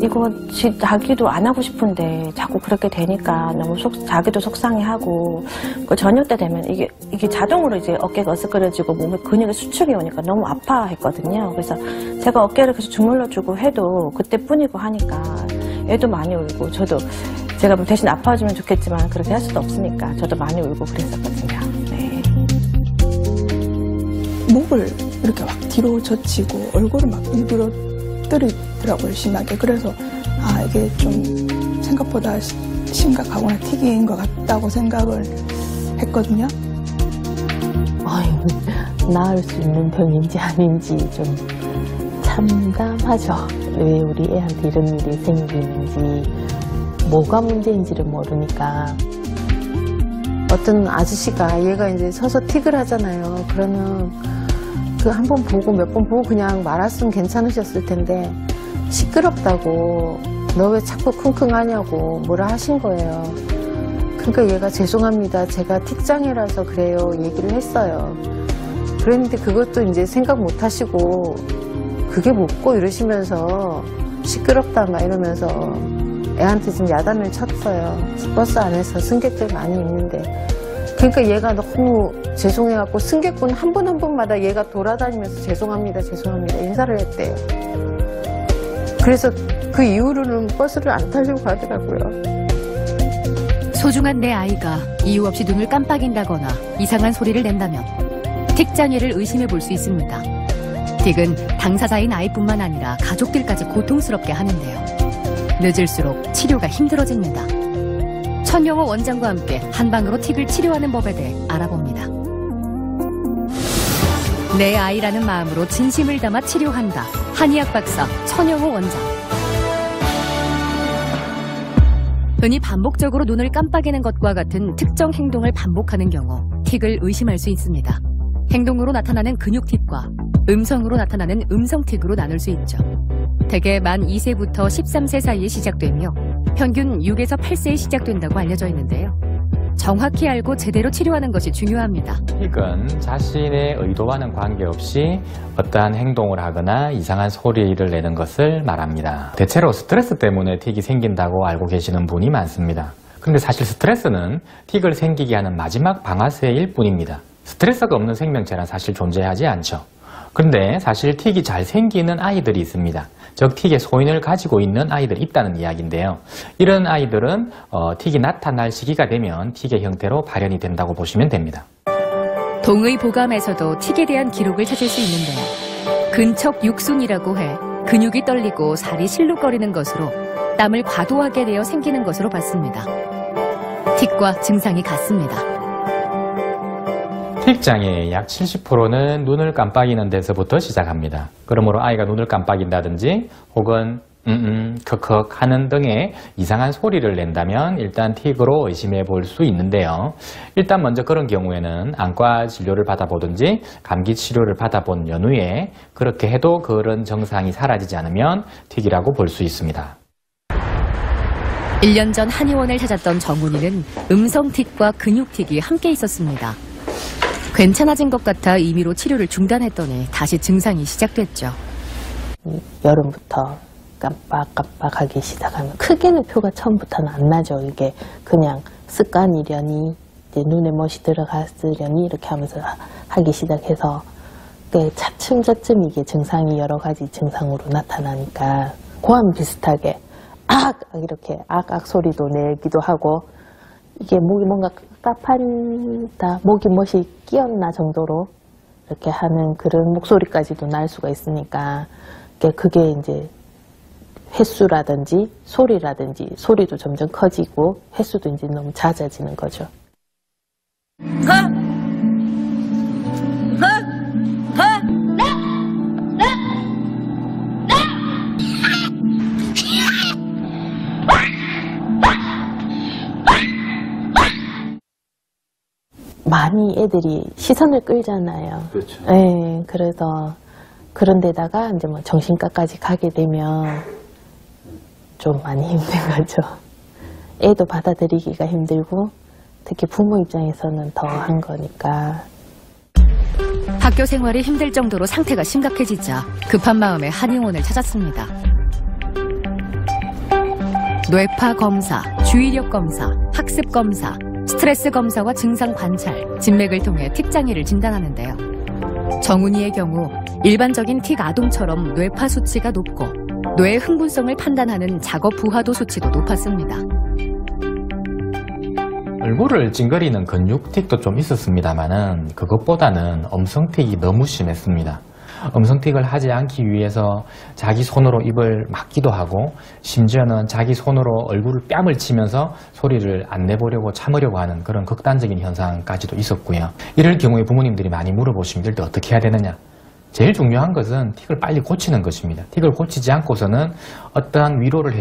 이거 자기도 안 하고 싶은데 자꾸 그렇게 되니까 너무 자기도 속상해하고 그 저녁 때 되면 이게 자동으로 이제 어깨가 어스그려지고 몸에 근육에 수축이 오니까 너무 아파했거든요. 그래서 제가 어깨를 계속 주물러주고 해도 그때뿐이고 하니까 애도 많이 울고 저도 제가 뭐 대신 아파주면 좋겠지만 그렇게 할 수도 없으니까 저도 많이 울고 그랬었거든요. 네. 목을 이렇게 막 뒤로 젖히고 얼굴을 막 일부러 때리더라고요, 심하게. 그래서 이게 좀 생각보다 심각하거나 특이인 것 같다고 생각을 했거든요. 나을 수 있는 병인지 아닌지 좀 참담하죠. 왜 우리 애한테 이런 일이 생기는지, 뭐가 문제인지를 모르니까. 어떤 아저씨가 얘가 이제 서서 틱을 하잖아요. 그러면 그 한 번 보고 몇 번 보고 그냥 말았으면 괜찮으셨을 텐데 시끄럽다고 너 왜 자꾸 킁킁하냐고 뭐라 하신 거예요. 그러니까 얘가 죄송합니다. 제가 틱장애라서 그래요. 얘기를 했어요. 그랬는데 그것도 이제 생각 못 하시고 그게 뭐고 이러시면서 시끄럽다 막 이러면서 애한테 지금 야단을 쳤어요. 버스 안에서 승객들 많이 있는데. 그러니까 얘가 너무 죄송해갖고 승객분 한 분 한 분마다 얘가 돌아다니면서 죄송합니다, 죄송합니다 인사를 했대요. 그래서 그 이후로는 버스를 안 타려고 하더라고요. 소중한 내 아이가 이유 없이 눈을 깜빡인다거나 이상한 소리를 낸다면 틱장애를 의심해 볼 수 있습니다. 틱은 당사자인 아이뿐만 아니라 가족들까지 고통스럽게 하는데요. 늦을수록 치료가 힘들어집니다. 천영호 원장과 함께 한방으로 틱을 치료하는 법에 대해 알아봅니다. 내 아이라는 마음으로 진심을 담아 치료한다. 한의학 박사 천영호 원장. 흔히 반복적으로 눈을 깜빡이는 것과 같은 특정 행동을 반복하는 경우 틱을 의심할 수 있습니다. 행동으로 나타나는 근육틱과 음성으로 나타나는 음성틱으로 나눌 수 있죠. 대개 만 2세부터 13세 사이에 시작되며 평균 6에서 8세에 시작된다고 알려져 있는데요. 정확히 알고 제대로 치료하는 것이 중요합니다. 틱은 자신의 의도와는 관계없이 어떠한 행동을 하거나 이상한 소리를 내는 것을 말합니다. 대체로 스트레스 때문에 틱이 생긴다고 알고 계시는 분이 많습니다. 그런데 사실 스트레스는 틱을 생기게 하는 마지막 방아쇠일 뿐입니다. 스트레스가 없는 생명체는 사실 존재하지 않죠. 그런데 사실 틱이 잘 생기는 아이들이 있습니다. 즉 틱의 소인을 가지고 있는 아이들이 있다는 이야기인데요. 이런 아이들은 틱이 나타날 시기가 되면 틱의 형태로 발현이 된다고 보시면 됩니다. 동의보감에서도 틱에 대한 기록을 찾을 수 있는데요. 근척육순이라고 해 근육이 떨리고 살이 실룩거리는 것으로 땀을 과도하게 내어 생기는 것으로 봤습니다. 틱과 증상이 같습니다. 틱장애의 약 70%는 눈을 깜빡이는 데서부터 시작합니다. 그러므로 아이가 눈을 깜빡인다든지 혹은 컥컥 하는 등의 이상한 소리를 낸다면 일단 틱으로 의심해 볼 수 있는데요. 일단 먼저 그런 경우에는 안과 진료를 받아보든지 감기 치료를 받아본 연후에 그렇게 해도 그런 증상이 사라지지 않으면 틱이라고 볼 수 있습니다. 1년 전 한의원을 찾았던 정훈이는 음성틱과 근육틱이 함께 있었습니다. 괜찮아진 것 같아 임의로 치료를 중단했더니 다시 증상이 시작됐죠. 여름부터 깜빡깜빡하기 시작하면 크게는 표가 처음부터는 안 나죠. 이게 그냥 습관이려니 이제 눈에 멋이 들어갔으려니 이렇게 하면서 하기 시작해서 차츰차츰 이게 증상이 여러 가지 증상으로 나타나니까 고함 비슷하게 악! 이렇게 악악 소리도 내기도 하고 이게 목이 뭔가 깝한다, 목이 멋이 끼었나 정도로 이렇게 하는 그런 목소리까지도 날 수가 있으니까 그게 이제 횟수라든지 소리라든지 소리도 점점 커지고 횟수도 이제 너무 잦아지는 거죠. 많이 애들이 시선을 끌잖아요. 그렇죠. 네, 그래서 그런 데다가 이제 뭐 정신과까지 가게 되면 좀 많이 힘든 거죠. 애도 받아들이기가 힘들고 특히 부모 입장에서는 더 한 거니까. 학교 생활이 힘들 정도로 상태가 심각해지자 급한 마음에 한의원을 찾았습니다. 뇌파 검사, 주의력 검사, 학습 검사, 스트레스 검사와 증상 관찰, 진맥을 통해 틱 장애를 진단하는데요. 정훈이의 경우 일반적인 틱 아동처럼 뇌파 수치가 높고 뇌의 흥분성을 판단하는 작업 부하도 수치도 높았습니다. 얼굴을 찡그리는 근육틱도 좀 있었습니다만은 그것보다는 음성틱이 너무 심했습니다. 음성틱을 하지 않기 위해서 자기 손으로 입을 막기도 하고 심지어는 자기 손으로 얼굴을 뺨을 치면서 소리를 안 내보려고 참으려고 하는 그런 극단적인 현상까지도 있었고요. 이럴 경우에 부모님들이 많이 물어보십니다. 이럴 때 어떻게 해야 되느냐? 제일 중요한 것은 틱을 빨리 고치는 것입니다. 틱을 고치지 않고서는 어떠한 위로를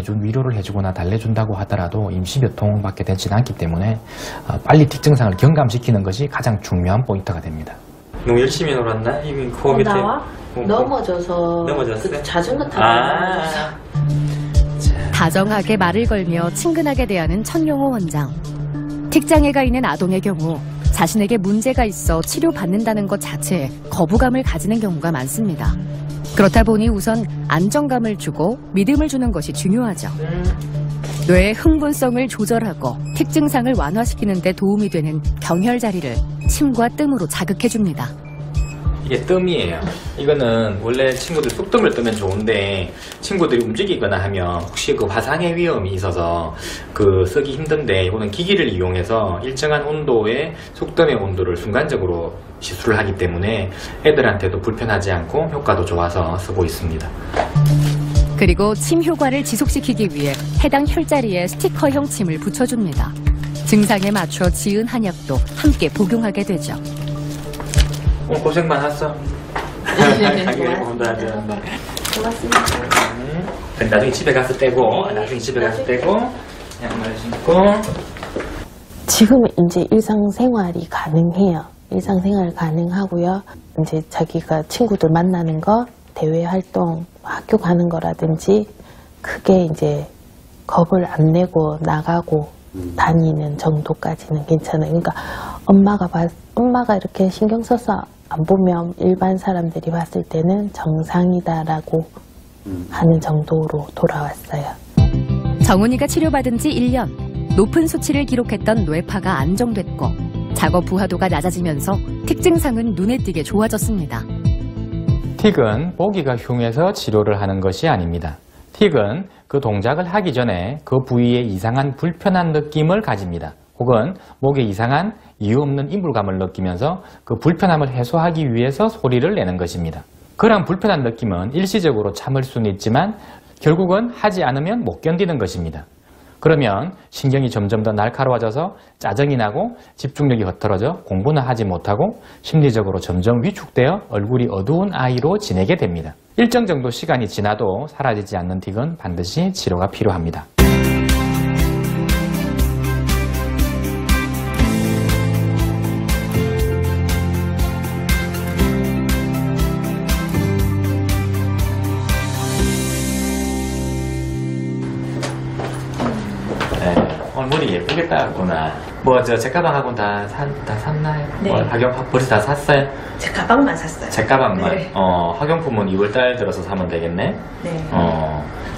해주거나 달래준다고 하더라도 임시 몇 통밖에 되지는 않기 때문에 빨리 틱 증상을 경감시키는 것이 가장 중요한 포인트가 됩니다. 너무 열심히 놀았나? 이미 코어 밑에 넘어져서 넘어졌어요? 자전거 타고 다정하게 말을 걸며 친근하게 대하는 천용호 원장. 틱장애가 있는 아동의 경우 자신에게 문제가 있어 치료받는다는 것 자체에 거부감을 가지는 경우가 많습니다. 그렇다 보니 우선 안정감을 주고 믿음을 주는 것이 중요하죠. 뇌의 흥분성을 조절하고 틱 증상을 완화시키는 데 도움이 되는 경혈 자리를 침과 뜸으로 자극해줍니다. 이게 뜸이에요. 이거는 원래 친구들 쑥뜸을 뜨면 좋은데 친구들이 움직이거나 하면 혹시 그 화상의 위험이 있어서 쓰기 힘든데 이거는 기기를 이용해서 일정한 온도의 쑥뜸의 온도를 순간적으로 시술을 하기 때문에 애들한테도 불편하지 않고 효과도 좋아서 쓰고 있습니다. 그리고 침 효과를 지속시키기 위해 해당 혈자리에 스티커형 침을 붙여줍니다. 증상에 맞춰 지은 한약도 함께 복용하게 되죠. 오늘 고생 많았어. 고맙습니다. 나중에 집에 가서 떼고, 양말 신고. 지금은 이제 일상생활이 가능해요. 일상생활 가능하고요. 이제 자기가 친구들 만나는 거, 대외 활동, 학교 가는 거라든지 크게 이제 겁을 안 내고 나가고 다니는 정도까지는 괜찮아요. 그러니까 엄마가 이렇게 신경 써서 안 보면 일반 사람들이 봤을 때는 정상이다라고 하는 정도로 돌아왔어요. 정훈이가 치료받은 지 1년, 높은 수치를 기록했던 뇌파가 안정됐고 작업 부하도가 낮아지면서 틱 증상은 눈에 띄게 좋아졌습니다. 틱은 보기가 흉해서 치료를 하는 것이 아닙니다. 틱은 그 동작을 하기 전에 그 부위에 이상한 불편한 느낌을 가집니다. 혹은 목에 이상한 이유 없는 이물감을 느끼면서 그 불편함을 해소하기 위해서 소리를 내는 것입니다. 그런 불편한 느낌은 일시적으로 참을 수는 있지만 결국은 하지 않으면 못 견디는 것입니다. 그러면 신경이 점점 더 날카로워져서 짜증이 나고 집중력이 흐트러져 공부는 하지 못하고 심리적으로 점점 위축되어 얼굴이 어두운 아이로 지내게 됩니다. 일정 정도 시간이 지나도 사라지지 않는 틱은 반드시 치료가 필요합니다. 머리 예쁘게 따왔구나. 제 가방하고는 다 샀나요? 네. 벌써 다 샀어요? 제 가방만 샀어요. 제 가방만? 네. 학용품은 2월달 들어서 사면 되겠네? 네.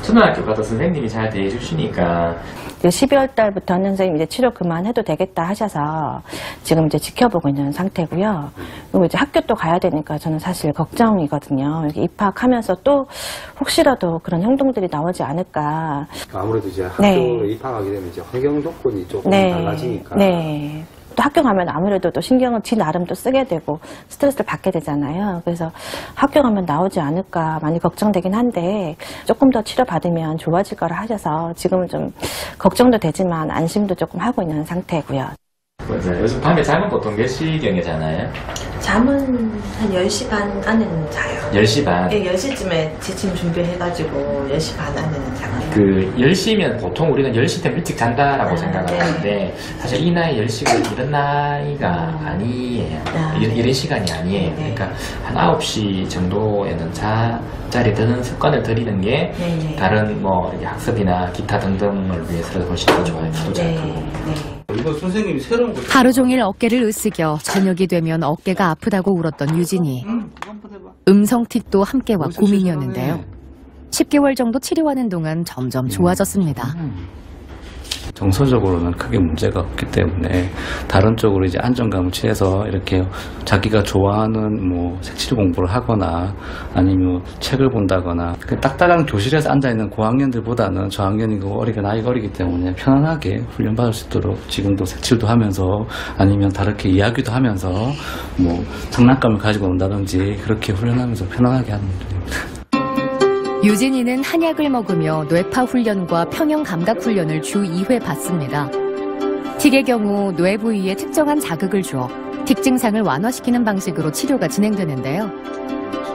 초등학교 가서 선생님이 잘 대해주시니까. 이제 12월 달부터는 선생님 이제 치료 그만해도 되겠다 하셔서 지금 이제 지켜보고 있는 상태고요. 그리고 이제 학교 또 가야 되니까 저는 사실 걱정이거든요. 이렇게 입학하면서 또 혹시라도 그런 행동들이 나오지 않을까. 아무래도 이제 학교 네. 입학하게 되면 이제 환경 조건이 조금 네. 달라지니까. 네. 또 학교 가면 아무래도 또 신경을 지 나름 또 쓰게 되고 스트레스를 받게 되잖아요. 그래서 학교 가면 나오지 않을까 많이 걱정되긴 한데 조금 더 치료받으면 좋아질 거라 하셔서 지금은 좀 걱정도 되지만 안심도 조금 하고 있는 상태고요. 맞아요. 요즘 밤에 잠은 보통 몇 시경에 자나요? 잠은 한 10시 반 안에는 자요. 10시 반? 네, 10시쯤에 지침 준비해가지고 10시 반 안에는 자요. 10시면 보통 우리는 10시 되면 일찍 잔다라고 생각하는데 네. 사실 이 나이 10시가 이런 나이가 아니에요. 이런 시간이 아니에요. 네. 그러니까 한 9시 정도에는 자리 드는 습관을 들이는 게 네. 다른 이렇게 학습이나 기타 등등을 위해서도 훨씬 더 좋아요. 키도 잘 크고. 이거 선생님이 새로운 거. 하루 종일 어깨를 으쓱여 저녁이 되면 어깨가 아프다고 울었던 유진이. 음성틱도 함께와 고민이었는데요. 10개월 정도 치료하는 동안 점점 좋아졌습니다. 정서적으로는 크게 문제가 없기 때문에 다른 쪽으로 이제 안정감을 취해서 이렇게 자기가 좋아하는 뭐 색칠 공부를 하거나 아니면 책을 본다거나 딱딱한 교실에서 앉아있는 고학년들보다는 저학년이고 나이가 어리기 때문에 편안하게 훈련받을 수 있도록 지금도 색칠도 하면서 아니면 다르게 이야기도 하면서 뭐 장난감을 가지고 온다든지 그렇게 훈련하면서 편안하게 하는 분입니다. 유진이는 한약을 먹으며 뇌파 훈련과 평형 감각 훈련을 주 2회 받습니다. 틱의 경우 뇌 부위에 특정한 자극을 주어 틱 증상을 완화시키는 방식으로 치료가 진행되는데요.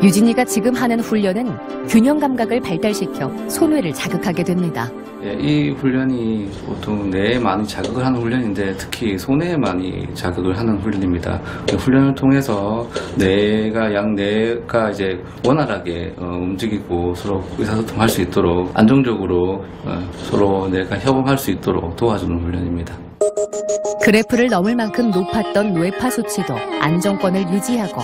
유진이가 지금 하는 훈련은 균형 감각을 발달시켜 소뇌를 자극하게 됩니다. 이 훈련이 보통 뇌에 많이 자극을 하는 훈련인데 특히 소뇌에 많이 자극을 하는 훈련입니다. 훈련을 통해서 뇌가 이제 원활하게 움직이고 서로 의사소통할 수 있도록 안정적으로 서로 뇌가 협업할 수 있도록 도와주는 훈련입니다. 그래프를 넘을 만큼 높았던 뇌파 수치도 안정권을 유지하고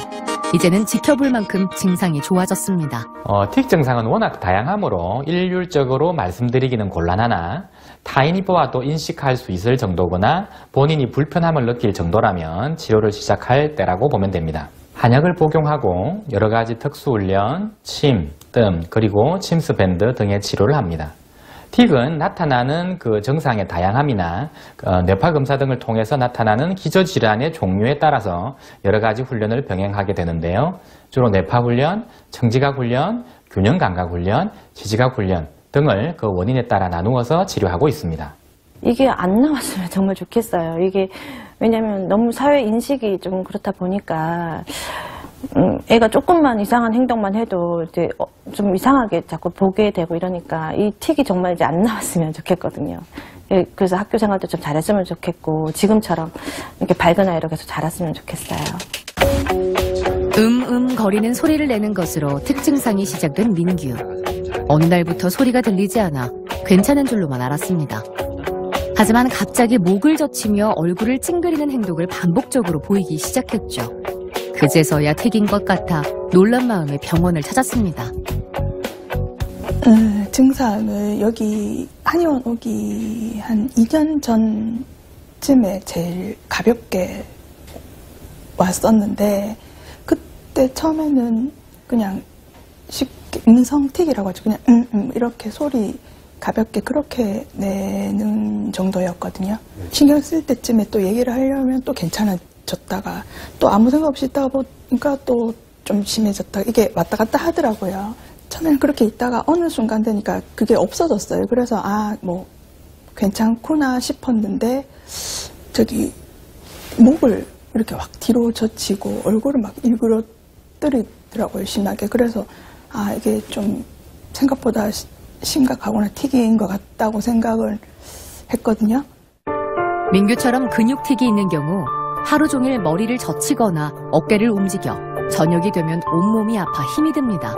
이제는 지켜볼 만큼 증상이 좋아졌습니다. 틱 증상은 워낙 다양하므로 일률적으로 말씀드리기는 곤란하나 타인이 보아도 인식할 수 있을 정도거나 본인이 불편함을 느낄 정도라면 치료를 시작할 때라고 보면 됩니다. 한약을 복용하고 여러 가지 특수훈련, 침, 뜸, 그리고 침스밴드 등의 치료를 합니다. 틱은 나타나는 그 증상의 다양함이나 뇌파 검사 등을 통해서 나타나는 기저질환의 종류에 따라서 여러 가지 훈련을 병행하게 되는데요. 주로 뇌파 훈련, 청지각 훈련, 균형 감각 훈련, 지지각 훈련 등을 그 원인에 따라 나누어서 치료하고 있습니다. 이게 안 나왔으면 정말 좋겠어요. 왜냐면 너무 사회 인식이 좀 그렇다 보니까 애가 조금만 이상한 행동만 해도 이제 좀 이상하게 자꾸 보게 되고 이러니까 이 틱이 정말 이제 안 나왔으면 좋겠거든요. 그래서 학교 생활도 좀 잘했으면 좋겠고 지금처럼 이렇게 밝은 아이로 계속 자랐으면 좋겠어요. 거리는 소리를 내는 것으로 특증상이 시작된 민규. 어느 날부터 소리가 들리지 않아 괜찮은 줄로만 알았습니다. 하지만 갑자기 목을 젖히며 얼굴을 찡그리는 행동을 반복적으로 보이기 시작했죠. 그제서야 틱인 것 같아 놀란 마음에 병원을 찾았습니다. 증상을 여기 한의원 오기 한 2년 전쯤에 제일 가볍게 왔었는데 그때 처음에는 그냥 쉽게 음성틱이라고 하죠. 그냥 이렇게 소리 가볍게 그렇게 내는 정도였거든요. 신경 쓸 때쯤에 또 얘기를 하려면 또 괜찮아졌다가 또 아무 생각 없이 있다가 보니까 또 좀 심해졌다가 이게 왔다 갔다 하더라고요. 처음에는 그렇게 있다가 어느 순간 되니까 그게 없어졌어요. 그래서 뭐 괜찮구나 싶었는데 저기 목을 이렇게 확 뒤로 젖히고 얼굴을 막 일그러뜨리더라고요, 심하게. 그래서 이게 좀 생각보다 심각하거나 틱인 것 같다고 생각을 했거든요. 민규처럼 근육 틱이 있는 경우 하루 종일 머리를 젖히거나 어깨를 움직여 저녁이 되면 온몸이 아파 힘이 듭니다.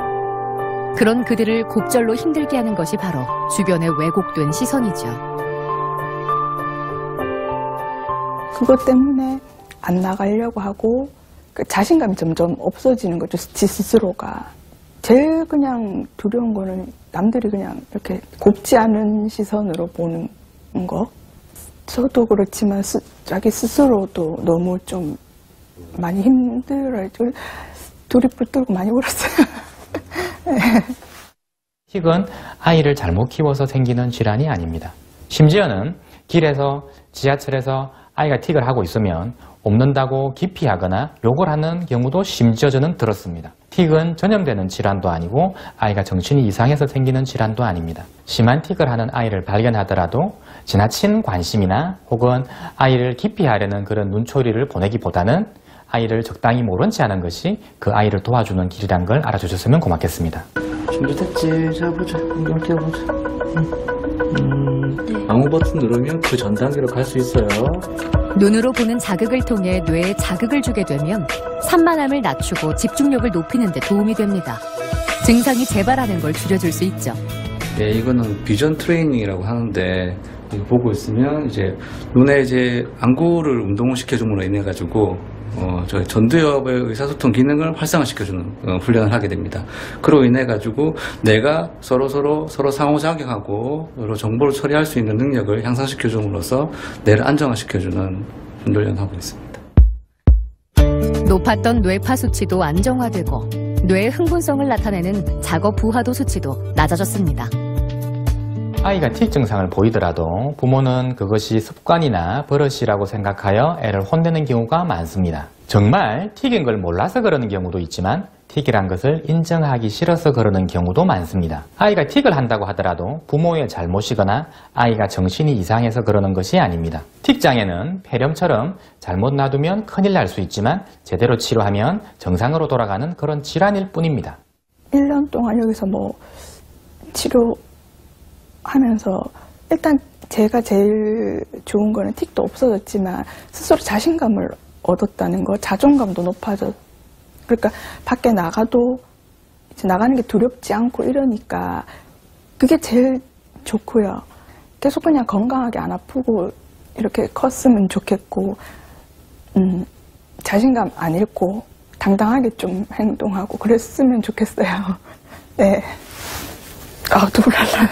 그런 그들을 곡절로 힘들게 하는 것이 바로 주변에 왜곡된 시선이죠. 그것 때문에 안 나가려고 하고 그 자신감이 점점 없어지는 거죠, 지 스스로가. 제일 그냥 두려운 거는 남들이 그냥 이렇게 곱지 않은 시선으로 보는 거. 저도 그렇지만 자기 스스로도 너무 좀 많이 힘들어요. 둘이 붙들고 많이 울었어요. 틱은 아이를 잘못 키워서 생기는 질환이 아닙니다. 심지어는 길에서 지하철에서 아이가 틱을 하고 있으면 옵는다고 기피하거나 욕을 하는 경우도 심지어 저는 들었습니다. 틱은 전염되는 질환도 아니고 아이가 정신이 이상해서 생기는 질환도 아닙니다. 심한 틱을 하는 아이를 발견하더라도 지나친 관심이나 혹은 아이를 기피하려는 그런 눈초리를 보내기보다는 아이를 적당히 모른 채 하는 것이 그 아이를 도와주는 길이란 걸 알아주셨으면 고맙겠습니다. 준비됐지? 자, 보자. 이렇게 보자. 아무 버튼 누르면 그 전 단계로 갈 수 있어요. 눈으로 보는 자극을 통해 뇌에 자극을 주게 되면 산만함을 낮추고 집중력을 높이는 데 도움이 됩니다. 증상이 재발하는 걸 줄여줄 수 있죠. 네, 이거는 비전 트레이닝이라고 하는데 이거 보고 있으면 이제 눈에 이제 안구를 운동을 시켜줌으로 인해 가지고 저희 전두엽의 의사소통 기능을 활성화시켜주는 훈련을 하게 됩니다. 그로 인해 가지고 내가 서로 상호작용하고 서로 정보를 처리할 수 있는 능력을 향상시켜줌으로써 뇌를 안정화시켜주는 훈련을 하고 있습니다. 높았던 뇌파 수치도 안정화되고 뇌 흥분성을 나타내는 작업 부하도 수치도 낮아졌습니다. 아이가 틱 증상을 보이더라도 부모는 그것이 습관이나 버릇이라고 생각하여 애를 혼내는 경우가 많습니다. 정말 틱인 걸 몰라서 그러는 경우도 있지만 틱이란 것을 인정하기 싫어서 그러는 경우도 많습니다. 아이가 틱을 한다고 하더라도 부모의 잘못이거나 아이가 정신이 이상해서 그러는 것이 아닙니다. 틱장애는 폐렴처럼 잘못 놔두면 큰일 날 수 있지만 제대로 치료하면 정상으로 돌아가는 그런 질환일 뿐입니다. 1년 동안 여기서 치료하면서 일단 제가 제일 좋은 거는 틱도 없어졌지만 스스로 자신감을 얻었다는 거, 자존감도 높아졌. 그러니까 밖에 나가도 이제 나가는 게 두렵지 않고 이러니까 그게 제일 좋고요. 계속 그냥 건강하게 안 아프고 이렇게 컸으면 좋겠고, 자신감 안 잃고 당당하게 좀 행동하고 그랬으면 좋겠어요. 네. 눈물 날라.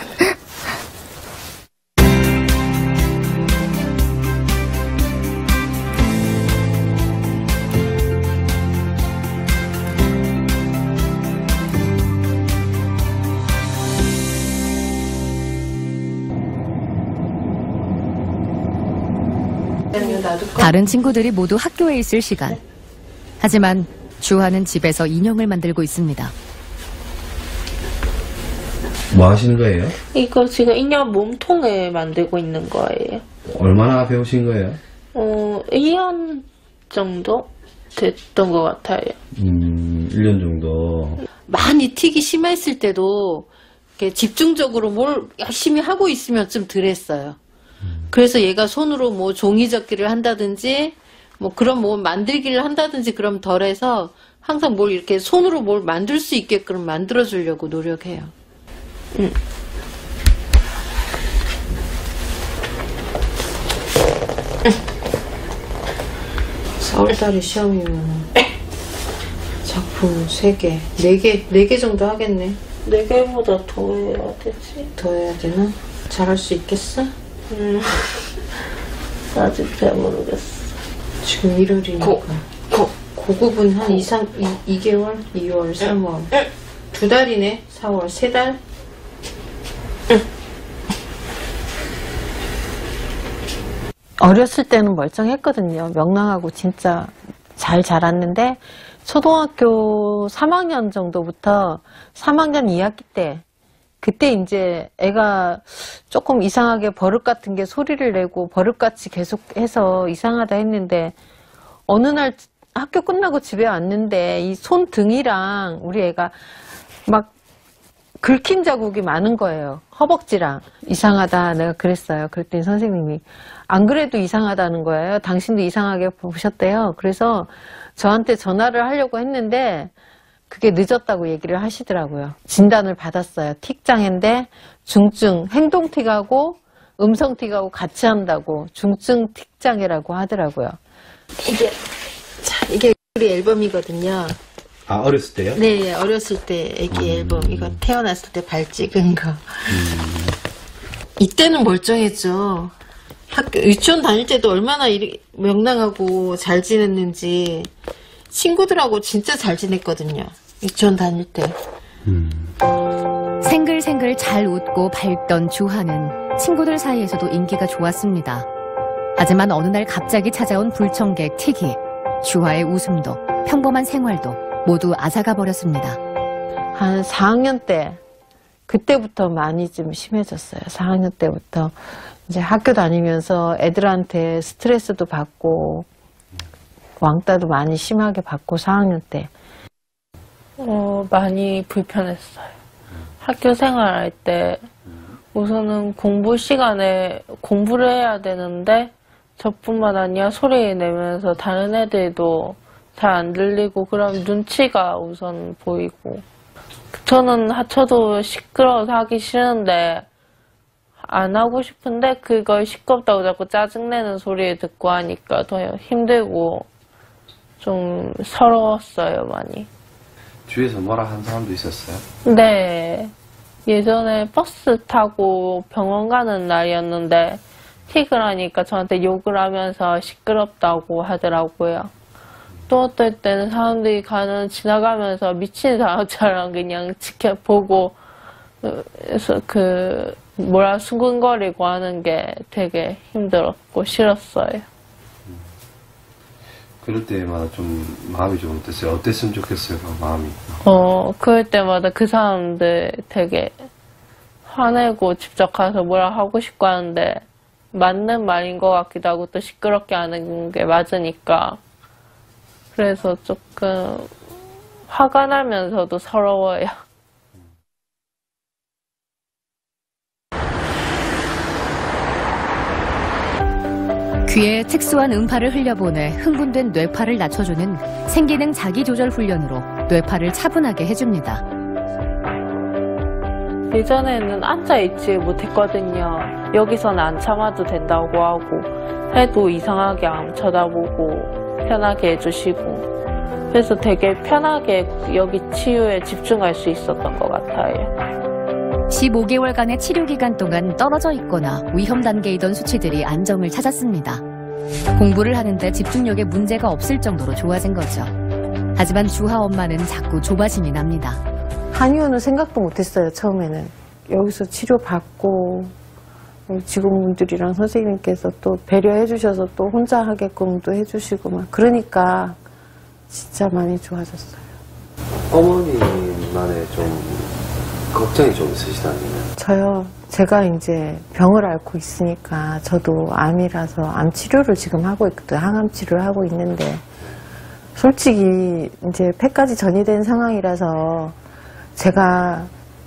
다른 친구들이 모두 학교에 있을 시간. 하지만 주하는 집에서 인형을 만들고 있습니다. 뭐 하시는 거예요? 이거 지금 인형 몸통을 만들고 있는 거예요. 얼마나 배우신 거예요? 1년 정도 됐던 것 같아요. 1년 정도. 많이 틱이 심했을 때도 이렇게 집중적으로 뭘 열심히 하고 있으면 좀 덜했어요. 그래서 얘가 손으로 뭐 종이접기를 한다든지 뭐 그런 뭐 만들기를 한다든지 그럼 덜해서 항상 뭘 이렇게 손으로 뭘 만들 수 있게끔 만들어 주려고 노력해요. 4월달에 시험이면 작품 3개, 4개 정도 하겠네. 4개보다 더 해야 되지. 더 해야 되나? 잘할 수 있겠어? 아직 잘 모르겠어. 지금 1월이니까. 고급은 한 2개월? 2월, 3월. 2달이네? 4월, 3달? 어렸을 때는 멀쩡했거든요. 명랑하고 진짜 잘 자랐는데 초등학교 3학년 정도부터 3학년 2학기 때 그때 이제 애가 조금 이상하게 버릇 같은 게 소리를 내고 버릇같이 계속해서 이상하다 했는데 어느 날 학교 끝나고 집에 왔는데 이 손등이랑 우리 애가 막 긁힌 자국이 많은 거예요. 허벅지랑. 이상하다 내가 그랬어요. 그랬더니 선생님이 안 그래도 이상하다는 거예요. 당신도 이상하게 보셨대요. 그래서 저한테 전화를 하려고 했는데 그게 늦었다고 얘기를 하시더라고요. 진단을 받았어요. 틱장애인데 중증 행동틱하고 음성틱하고 같이 한다고 중증 틱장애라고 하더라고요. 이게 우리 앨범이거든요. 아, 어렸을 때요? 네, 어렸을 때 애기 앨범. 이거 태어났을 때 발 찍은 거. 이때는 멀쩡했죠. 유치원 다닐 때도 얼마나 명랑하고 잘 지냈는지. 친구들하고 진짜 잘 지냈거든요. 유치원 다닐 때. 생글생글 잘 웃고 밝던 주하는 친구들 사이에서도 인기가 좋았습니다. 하지만 어느 날 갑자기 찾아온 불청객 틱이 주하의 웃음도 평범한 생활도 모두 앗아가 버렸습니다. 한 4학년 때 그때부터 많이 좀 심해졌어요. 4학년 때부터 이제 학교 다니면서 애들한테 스트레스도 받고 왕따도 많이 심하게 받고 4학년 때. 많이 불편했어요. 학교 생활할 때 우선은 공부 시간에 공부를 해야 되는데 저뿐만 아니라 소리 내면서 다른 애들도 잘 안 들리고 그럼 눈치가 우선 보이고 저는 저도 시끄러워서 하기 싫은데 안 하고 싶은데 그걸 시끄럽다고 자꾸 짜증내는 소리를 듣고 하니까 더 힘들고 좀 서러웠어요, 많이. 주위에서 뭐라 한 사람도 있었어요? 네. 예전에 버스 타고 병원 가는 날이었는데 틱을 하니까 저한테 욕을 하면서 시끄럽다고 하더라고요. 또 어떨 때는 사람들이 지나가면서 미친 사람처럼 그냥 지켜보고 그래서 수근거리고 하는 게 되게 힘들었고 싫었어요. 그럴 때마다 좀 마음이 좀 어땠어요? 어땠으면 좋겠어요, 그 마음이? 그럴 때마다 그 사람들 되게 화내고 직접 가서 뭐라 하고 싶고 하는데 맞는 말인 것 같기도 하고 또 시끄럽게 하는 게 맞으니까 그래서 조금 화가 나면서도 서러워요. 귀에 특수한 음파를 흘려보내 흥분된 뇌파를 낮춰주는 생기능 자기조절 훈련으로 뇌파를 차분하게 해줍니다. 예전에는 앉아있지 못했거든요. 여기서는 안 참아도 된다고 하고 해도 이상하게 안 쳐다보고 편하게 해주시고 그래서 되게 편하게 여기 치유에 집중할 수 있었던 것 같아요. 15개월간의 치료 기간 동안 떨어져 있거나 위험 단계이던 수치들이 안정을 찾았습니다. 공부를 하는데 집중력에 문제가 없을 정도로 좋아진 거죠. 하지만 주하 엄마는 자꾸 조바심이 납니다. 한의원은 생각도 못했어요, 처음에는. 여기서 치료받고 직원분들이랑 선생님께서 또 배려해 주셔서 또 혼자 하게끔도 해주시고 막 그러니까 진짜 많이 좋아졌어요. 어머니만의 좀 걱정이 좀 있으시다면요? 저요. 제가 이제 병을 앓고 있으니까 저도 암이라서 암 치료를 지금 하고 있거든요. 항암 치료를 하고 있는데 솔직히 이제 폐까지 전이된 상황이라서 제가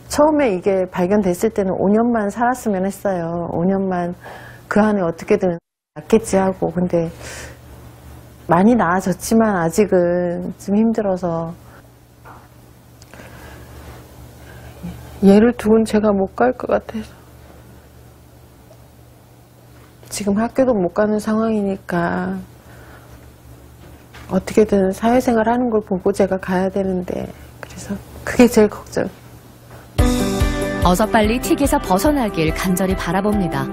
처음에 이게 발견됐을 때는 5년만 살았으면 했어요. 5년만 그 안에 어떻게든 낫겠지 하고. 근데 많이 나아졌지만 아직은 좀 힘들어서 얘를 두고는 제가 못 갈 것 같아서 지금 학교도 못 가는 상황이니까 어떻게든 사회생활 하는 걸 보고 제가 가야 되는데 그래서 그게 제일 걱정. 어서 빨리 틱에서 벗어나길 간절히 바라봅니다.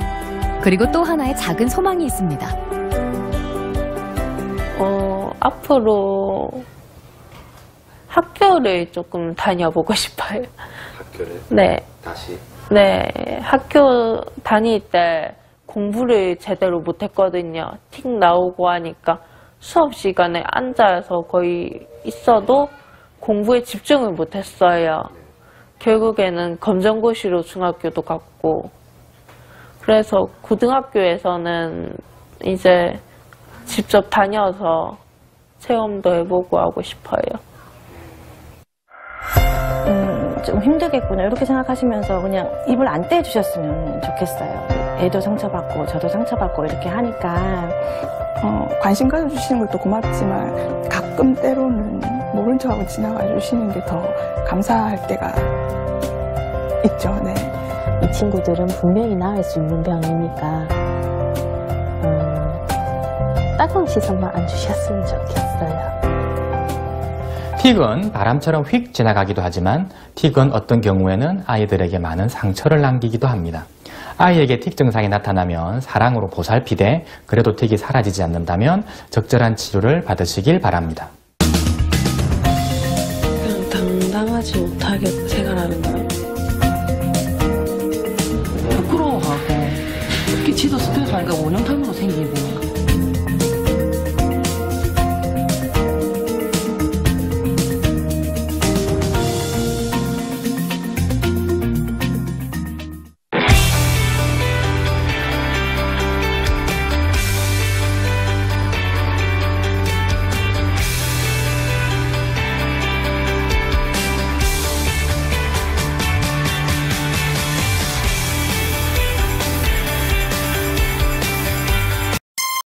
그리고 또 하나의 작은 소망이 있습니다. 앞으로 학교를 조금 다녀보고 싶어요. 학교를? 네. 다시? 네. 학교 다닐 때 공부를 제대로 못했거든요. 틱 나오고 하니까 수업 시간에 앉아서 거의 있어도 공부에 집중을 못했어요. 결국에는 검정고시로 중학교도 갔고 그래서 고등학교에서는 이제 직접 다녀서 체험도 해보고 하고 싶어요. 좀 힘들겠구나 이렇게 생각하시면서 그냥 입을 안 떼주셨으면 좋겠어요. 애도 상처받고 저도 상처받고 이렇게 하니까 관심 가져주시는 것도 고맙지만 가끔 때로는 모른 척하고 지나가 주시는 게 더 감사할 때가 있죠. 네. 이 친구들은 분명히 나을 수 있는 병이니까 따가운 시선만 안 주셨으면 좋겠어요. 틱은 바람처럼 휙 지나가기도 하지만 틱은 어떤 경우에는 아이들에게 많은 상처를 남기기도 합니다. 아이에게 틱 증상이 나타나면 사랑으로 보살피되 그래도 틱이 사라지지 않는다면 적절한 치료를 받으시길 바랍니다. 그냥 당당하지 못하게 생활하는 거예요. 부끄러워하고 특히 지도 스트레스 하니까 원형탈모도 생기고